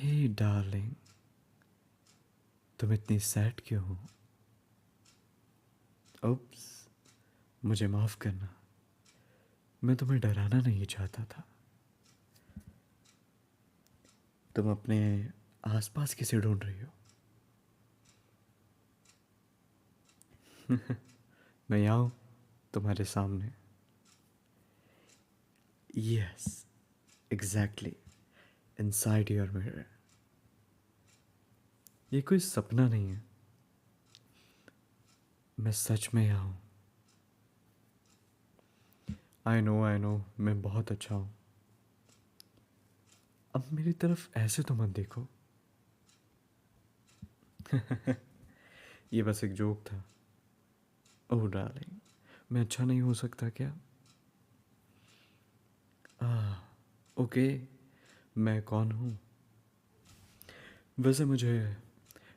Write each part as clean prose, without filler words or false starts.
हे darling, तुम इतनी sad क्यों हो? उप्स, मुझे माफ़ करना। मैं तुम्हें डराना नहीं चाहता था। तुम अपने आसपास किसे ढूंढ रही हो? मैं यहाँ हूँ, तुम्हारे सामने। Yes, exactly, inside your mirror. ये कोई सपना नहीं है, मैं सच में यहाँ हूँ। आई नो, मैं बहुत अच्छा हूँ। अब मेरी तरफ ऐसे तो मत देखो। ये बस एक जोक था। ओह डार्लिंग, मैं अच्छा नहीं हो सकता क्या? ओके, मैं कौन हूँ? वैसे मुझे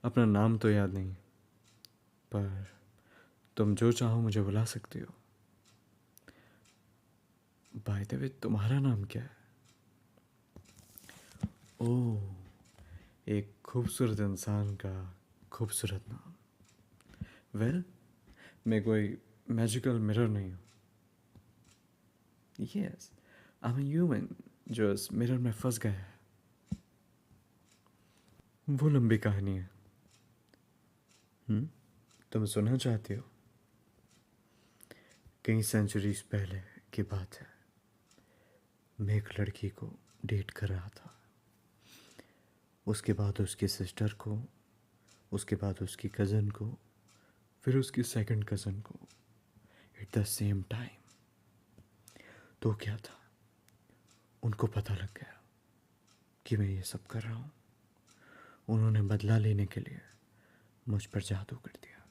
अपना नाम तो याद नहीं, पर तुम जो चाहो मुझे बुला सकती हो। बाय द वे, तुम्हारा नाम क्या है? ओह, एक खूबसूरत इंसान का खूबसूरत नाम। वेल, मैं कोई मैजिकल मिरर नहीं हूँ। यस, आई एम ह्यूमन जो इस मिरर में फंस गया है। वो लंबी कहानी है। तुम सुनना चाहती हो? कई सेंचुरीज पहले की बात है। मैं एक लड़की को डेट कर रहा था। उसके बाद उसकी सिस्टर को, उसके बाद उसकी कज़न को, फिर उसकी सेकंड कज़न को, एट द सेम टाइम। तो क्या था, उनको पता लग गया कि मैं ये सब कर रहा हूँ। उन्होंने बदला लेने के लिए मुझ पर जादू कर दिया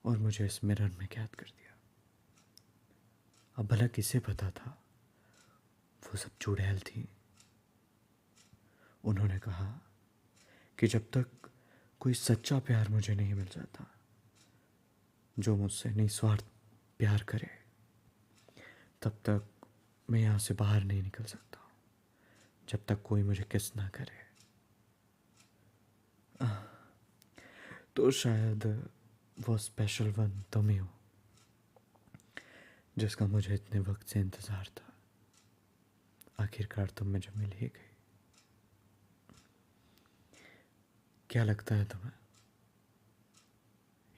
और मुझे इस मिरर में कैद कर दिया। अब भला किसे पता था वो सब चुड़ैल थी। उन्होंने कहा कि जब तक कोई सच्चा प्यार मुझे नहीं मिल जाता, जो मुझसे निस्वार्थ प्यार करे, तब तक मैं यहाँ से बाहर नहीं निकल सकता, जब तक कोई मुझे किस ना करे। तो शायद वो स्पेशल वन तुम ही हो, जिसका मुझे इतने वक्त से इंतज़ार था। आखिरकार तुम मुझे मिल ही गई। क्या लगता है तुम्हें,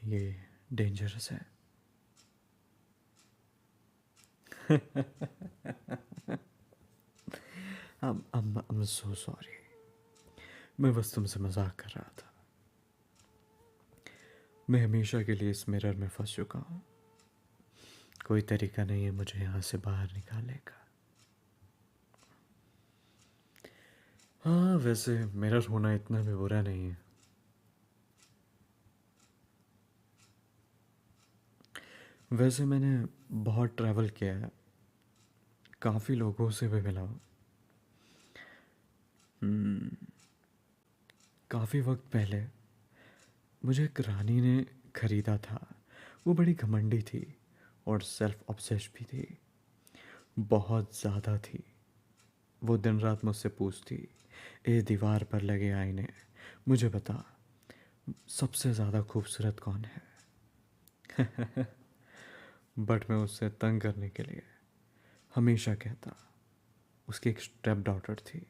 ये डेंजरस है? I'm so sorry। मैं बस तुमसे मजाक कर रहा था। मैं हमेशा के लिए इस मिरर में फंस चुका हूँ। कोई तरीका नहीं है मुझे यहाँ से बाहर निकालने का। हाँ, वैसे मिरर होना इतना भी बुरा नहीं है। वैसे मैंने बहुत ट्रैवल किया है, काफ़ी लोगों से भी मिला हूँ। काफ़ी वक्त पहले मुझे एक रानी ने ख़रीदा था। वो बड़ी घमंडी थी और सेल्फ ऑब्सेस्ड भी थी, बहुत ज़्यादा थी। वो दिन रात मुझसे पूछती, ए दीवार पर लगे आईने, मुझे बता सबसे ज़्यादा खूबसूरत कौन है। बट मैं उससे तंग करने के लिए हमेशा कहता, उसकी एक स्टेप डॉटर थी,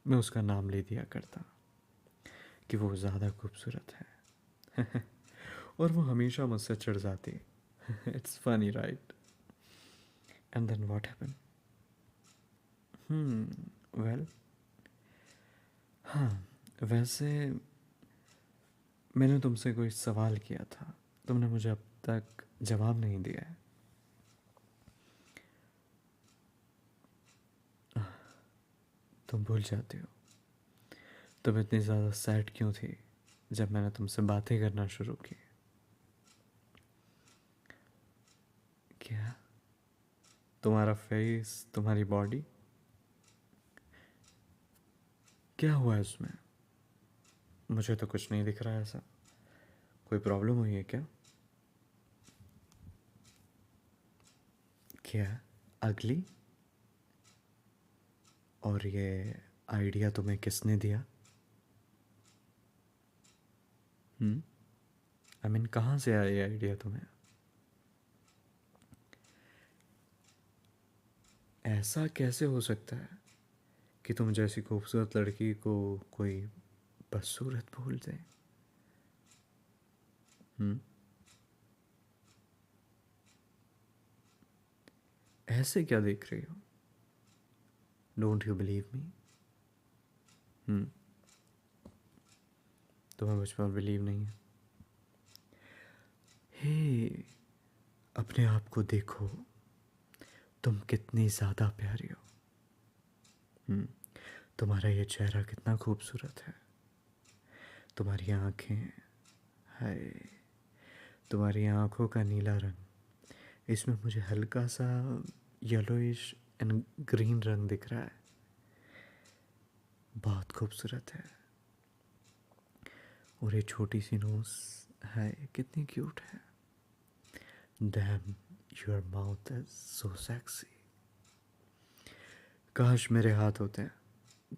मैं उसका नाम ले दिया करता कि वो ज़्यादा खूबसूरत है। और वो हमेशा मुझसे चिढ़ जाती। It's funny right? And then what happen? Well, हाँ, वैसे मैंने तुमसे कोई सवाल किया था, तुमने मुझे अब तक जवाब नहीं दिया है। तुम भूल जाती हो। तुम इतनी ज़्यादा सैड क्यों थी जब मैंने तुमसे बातें करना शुरू की? क्या? तुम्हारा फेस, तुम्हारी बॉडी, क्या हुआ है उसमें? मुझे तो कुछ नहीं दिख रहा है ऐसा। कोई प्रॉब्लम हुई है क्या? क्या? अगली? और ये आइडिया तुम्हें किसने दिया? आई मीन कहाँ से आया ये आइडिया तुम्हें? ऐसा कैसे हो सकता है कि तुम जैसी खूबसूरत लड़की को कोई बदसूरत भूल दे? हम्म ऐसे क्या देख रही हो? Don't you believe me? हम्म तुम्हें मुझ पर बिलीव नहीं है? हे, अपने आप को देखो, तुम कितनी ज़्यादा प्यारी हो। हम्म तुम्हारा ये चेहरा कितना खूबसूरत है, तुम्हारी आंखें, हाय, तुम्हारी आंखों का नीला रंग, इसमें मुझे हल्का सा येलोइश एंड ग्रीन रंग दिख रहा है। बहुत खूबसूरत है। और ये छोटी सी नोज, है कितनी क्यूट है। Dam, your mouth is so sexy. काश मेरे हाथ होते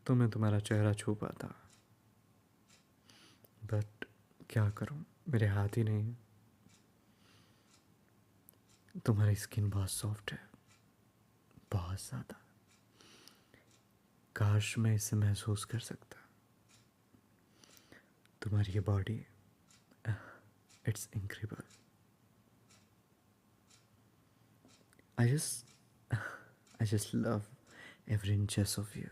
तो मैं तुम्हारा चेहरा छू पाता, बट क्या करूं, मेरे हाथ ही नहीं है। तुम्हारी स्किन बहुत सॉफ्ट है, बहुत ज़्यादा। काश मैं इसे महसूस कर सकता। तुम्हारी ये body, it's incredible. I just I just love every inches of you.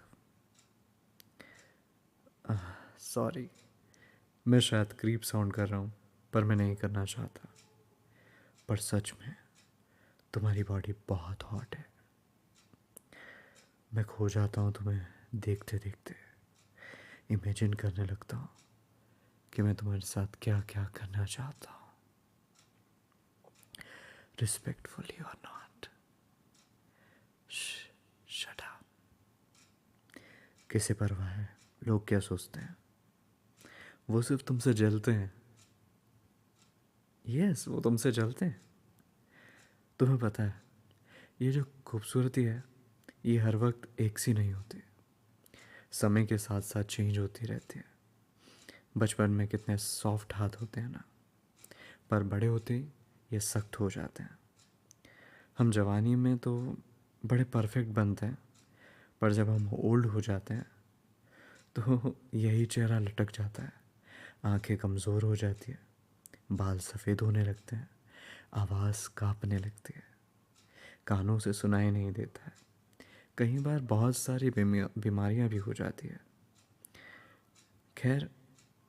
Sorry, मैं शायद क्रीप साउंड कर रहा हूँ, पर मैं नहीं करना चाहता। पर सच में तुम्हारी बॉडी बहुत हॉट है। मैं खो जाता हूँ तुम्हें देखते देखते। इमेजिन करने लगता हूँ कि मैं तुम्हारे साथ क्या क्या करना चाहता हूँ, रिस्पेक्टफुली और नॉट। Shut up. किसे परवाह है लोग क्या सोचते हैं? वो सिर्फ तुमसे जलते हैं। यस, वो तुमसे जलते हैं। तुम्हें पता है, ये जो खूबसूरती है, ये हर वक्त एक सी नहीं होती, समय के साथ साथ चेंज होती रहती है। बचपन में कितने सॉफ्ट हाथ होते हैं ना, पर बड़े होते ही ये सख्त हो जाते हैं। हम जवानी में तो बड़े परफेक्ट बनते हैं, पर जब हम ओल्ड हो जाते हैं तो यही चेहरा लटक जाता है, आंखें कमज़ोर हो जाती है, बाल सफ़ेद होने लगते हैं, आवाज़ कांपने लगती है, कानों से सुनाई नहीं देता है, कई बार बहुत सारी बीमारियां भी हो जाती है। खैर,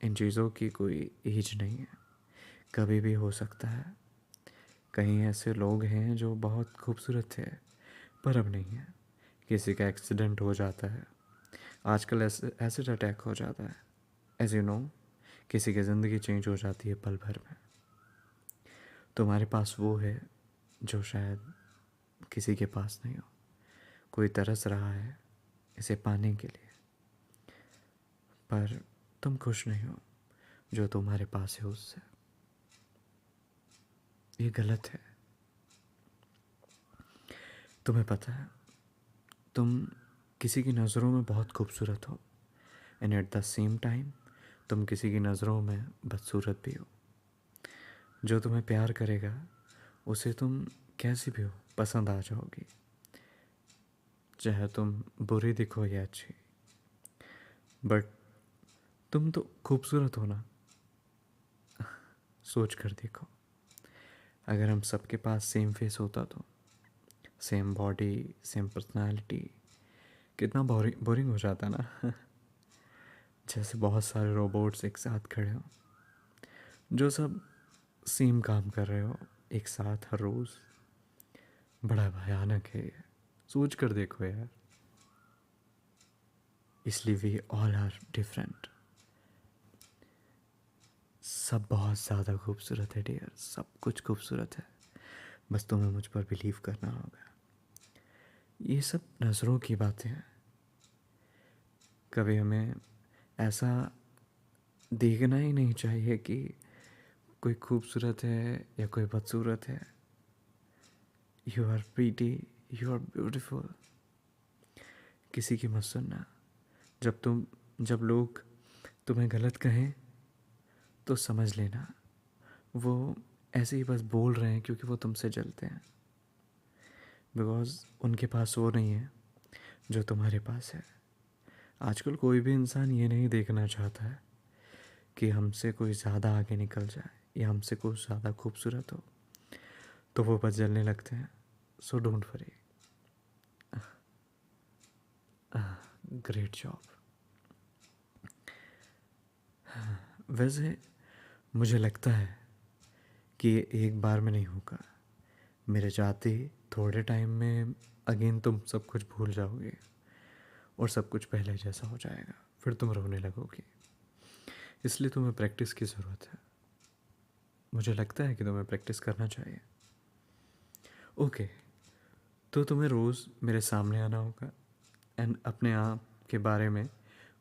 इन चीज़ों की कोई एज नहीं है, कभी भी हो सकता है। कहीं ऐसे लोग हैं जो बहुत खूबसूरत थे पर अब नहीं है, किसी का एक्सीडेंट हो जाता है, आजकल एसिड अटैक हो जाता है, एज यू नो, किसी की ज़िंदगी चेंज हो जाती है पल भर में। तुम्हारे पास वो है जो शायद किसी के पास नहीं हो। कोई तरस रहा है इसे पाने के लिए, पर तुम खुश नहीं हो जो तुम्हारे पास है उससे। ये गलत है। तुम्हें पता है, तुम किसी की नज़रों में बहुत खूबसूरत हो, and at the same time तुम किसी की नज़रों में बदसूरत भी हो। जो तुम्हें प्यार करेगा उसे तुम कैसी भी हो पसंद आ जाओगी, चाहे तुम बुरी दिखो या अच्छी। बट तुम तो खूबसूरत हो ना। सोच कर देखो, अगर हम सबके पास सेम फेस होता तो, सेम बॉडी, सेम पर्सनालिटी, कितना बोरिंग हो जाता ना। जैसे बहुत सारे रोबोट्स एक साथ खड़े हो, जो सब सेम काम कर रहे हो एक साथ हर रोज़। बड़ा भयानक है ये, सोच कर देखो यार। इसलिए वी ऑल आर डिफरेंट। सब बहुत ज़्यादा खूबसूरत है डियर, सब कुछ खूबसूरत है, बस तुम्हें मुझ पर बिलीव करना होगा। ये सब नज़रों की बातें हैं। कभी हमें ऐसा देखना ही नहीं चाहिए कि कोई खूबसूरत है या कोई बदसूरत है। You are pretty, you are beautiful. किसी की मत सुनना। जब लोग तुम्हें गलत कहें तो समझ लेना वो ऐसे ही बस बोल रहे हैं क्योंकि वो तुमसे जलते हैं, बिकॉज उनके पास वो नहीं है जो तुम्हारे पास है। आजकल कोई भी इंसान ये नहीं देखना चाहता है कि हमसे कोई ज़्यादा आगे निकल जाए या हमसे कोई ज़्यादा खूबसूरत हो, तो वो बस जलने लगते हैं। So don't worry. Great job. वैसे मुझे लगता है कि ये एक बार में नहीं होगा। मेरे जाते ही थोड़े टाइम में अगेन तुम सब कुछ भूल जाओगे और सब कुछ पहले जैसा हो जाएगा, फिर तुम रोने लगोगी। इसलिए तुम्हें प्रैक्टिस की ज़रूरत है। मुझे लगता है कि तुम्हें प्रैक्टिस करना चाहिए। ओके, तो तुम्हें रोज़ मेरे सामने आना होगा एंड अपने आप के बारे में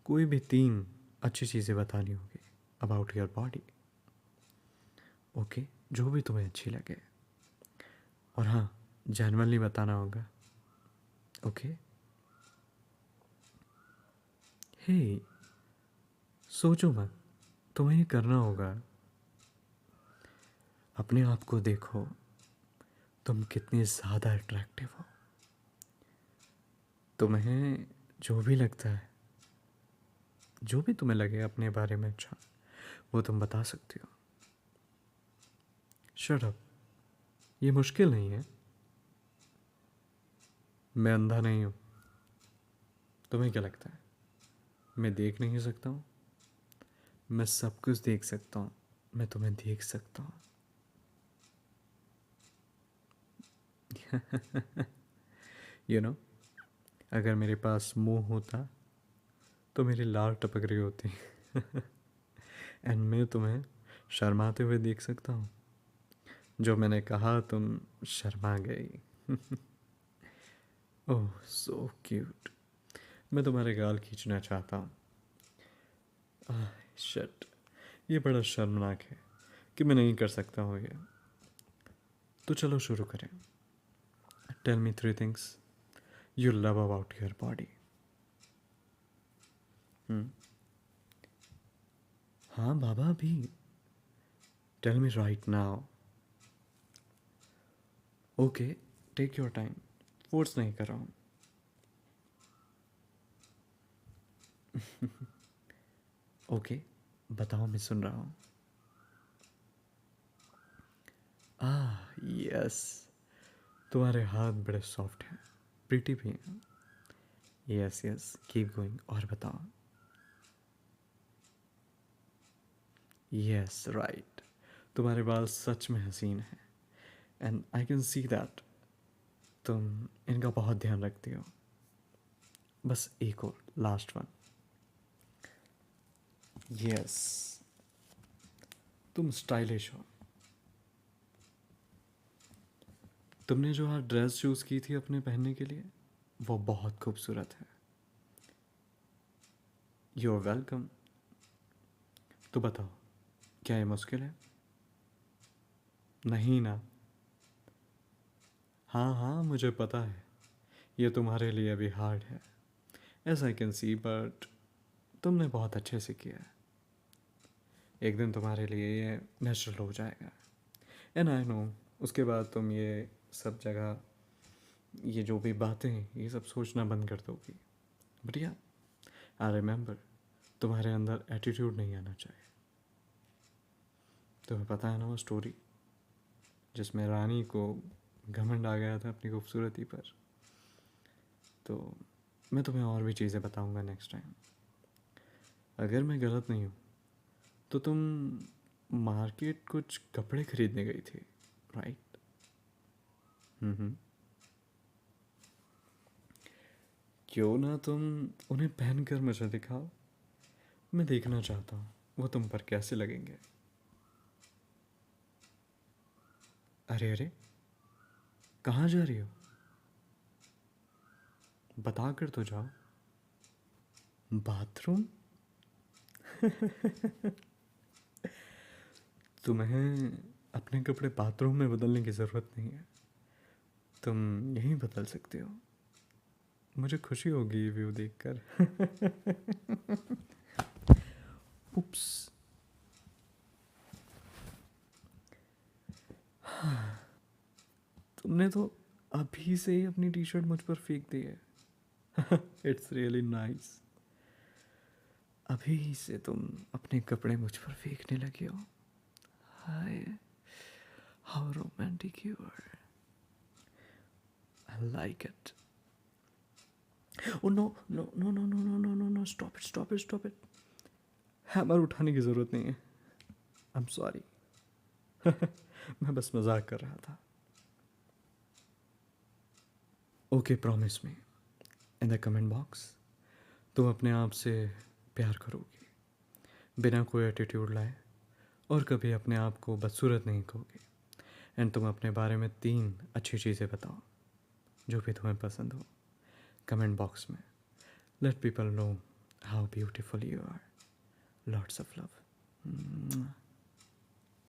कोई भी 3 अच्छी चीज़ें बतानी होगी अबाउट योर बॉडी। ओके, जो भी तुम्हें अच्छी लगे। और हाँ, जेन्युइनली बताना होगा। ओके। हे, सोचो मत, तुम्हें ये करना होगा। अपने आप को देखो, तुम कितनी ज़्यादा अट्रैक्टिव हो। तुम्हें जो भी लगता है, जो भी तुम्हें लगे अपने बारे में अच्छा, वो तुम बता सकती हो। शट अप, ये मुश्किल नहीं है। मैं अंधा नहीं हूँ। तुम्हें क्या लगता है मैं देख नहीं सकता हूँ? मैं सब कुछ देख सकता हूँ। मैं तुम्हें देख सकता हूँ। यू नो, अगर मेरे पास मुंह होता तो मेरी लार टपक रही होती। एंड मैं तुम्हें शर्माते हुए देख सकता हूँ। जो मैंने कहा तुम शर्मा गई। ओह सो क्यूट। मैं तुम्हारे गाल खींचना चाहता हूँ। शट, ये बड़ा शर्मनाक है कि मैं नहीं कर सकता हूँ ये। तो चलो शुरू करें। Tell me 3 things you love about your body. हाँ बाबा भी। Tell me right now. Okay, take your time, force नहीं कर रहा हूँ। ओके, बताओ, मैं सुन रहा हूँ। यस, तुम्हारे हाथ बड़े सॉफ्ट हैं, प्रीटी भी हैं। यस यस, कीप गोइंग, और बताओ। यस राइट, तुम्हारे बाल सच में हसीन हैं and I can see that तुम इनका बहुत ध्यान रखती हो। बस एक और, लास्ट वन। यस, तुम स्टाइलिश हो। तुमने जो आज ड्रेस चूज़ की थी अपने पहनने के लिए, वो बहुत खूबसूरत है। You are welcome. तो बताओ, क्या ये मुश्किल है? नहीं ना? हाँ हाँ, मुझे पता है ये तुम्हारे लिए अभी हार्ड है, as I can see, but तुमने बहुत अच्छे से किया है। एक दिन तुम्हारे लिए ये नेचुरल हो जाएगा एंड आई नो, उसके बाद तुम ये सब जगह, ये जो भी बातें हैं, ये सब सोचना बंद कर दोगी। बट या, आई रिमेंबर, तुम्हारे अंदर एटीट्यूड नहीं आना चाहिए। तुम्हें पता है ना वो स्टोरी जिसमें रानी को घमंड आ गया था अपनी खूबसूरती पर? तो मैं तुम्हें और भी चीज़ें बताऊंगा नेक्स्ट टाइम। अगर मैं गलत नहीं हूँ तो तुम मार्केट कुछ कपड़े खरीदने गई थी, राइट? हम्म। क्यों ना तुम उन्हें पहनकर मुझे दिखाओ, मैं देखना चाहता हूँ वो तुम पर कैसे लगेंगे। अरे अरे, कहाँ जा रही हो? बता कर तो जाओ। बाथरूम? तुम्हें अपने कपड़े बाथरूम में बदलने की ज़रूरत नहीं है, तुम यहीं बदल सकते हो। मुझे खुशी होगी ये व्यू देखकर। उप्स। तुमने तो अभी से ही अपनी टी शर्ट मुझ पर फेंक दी है। It's really nice. अभी से तुम अपने कपड़े मुझ पर फेंकने लगे हो। Hi, how romantic you are. I like it. Oh no no no no no no no no no, stop it stop it stop it. Hammer उठाने की ज़रूरत नहीं है। I am sorry. मैं बस मजाक कर रहा था। Okay, promise me in the comment box तुम अपने आप से प्यार करोगे बिना कोई एटीट्यूड लाए, और कभी अपने आप को बदसूरत नहीं कहोगे। एंड तुम अपने बारे में 3 अच्छी चीज़ें बताओ जो भी तुम्हें पसंद हो कमेंट बॉक्स में। Let people know how beautiful you are. Lots of love.